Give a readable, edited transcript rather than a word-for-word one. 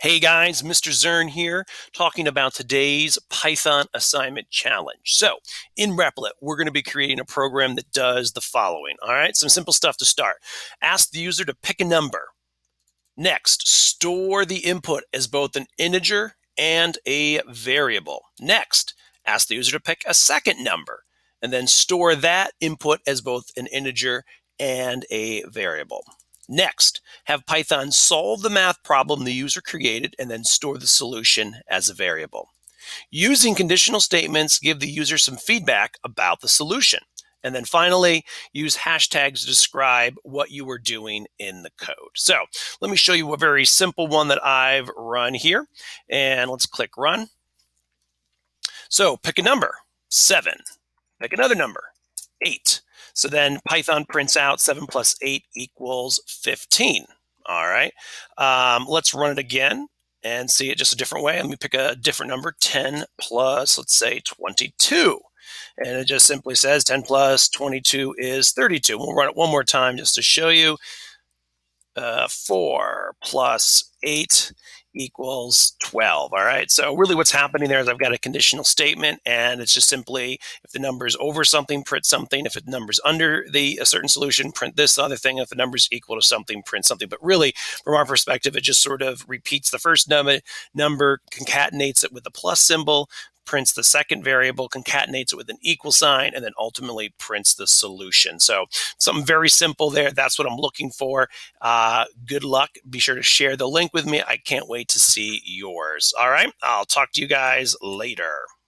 Hey guys, Mr. Zern here, talking about today's Python assignment challenge. So, in Replit, we're going to be creating a program that does the following. All right, some simple stuff to start. Ask the user to pick a number. Next, store the input as both an integer and a variable. Next, ask the user to pick a second number, and then store that input as both an integer and a variable. Next, have Python solve the math problem the user created and then store the solution as a variable. Using conditional statements, give the user some feedback about the solution. And then finally, use hashtags to describe what you were doing in the code. So let me show you a very simple one that I've run here. And let's click run. So pick a number, 7. Pick another number, 8. So then Python prints out 7 plus 8 equals 15. All right. Let's run it again and see it just a different way. Let me pick a different number, 10 plus, let's say, 22. And it just simply says 10 plus 22 is 32. We'll run it one more time just to show you. 4 plus 8 equals 12. All right. So really what's happening there is I've got a conditional statement, and it's just simply if the number is over something, print something. If the number is under a certain solution, print this other thing. If the number is equal to something, print something. But really, from our perspective, it just sort of repeats the first number, concatenates it with the plus symbol, prints the second variable, concatenates it with an equal sign, and then ultimately prints the solution. So something very simple there. That's what I'm looking for. Good luck. Be sure to share the link with me. I can't wait to see yours. All right. I'll talk to you guys later.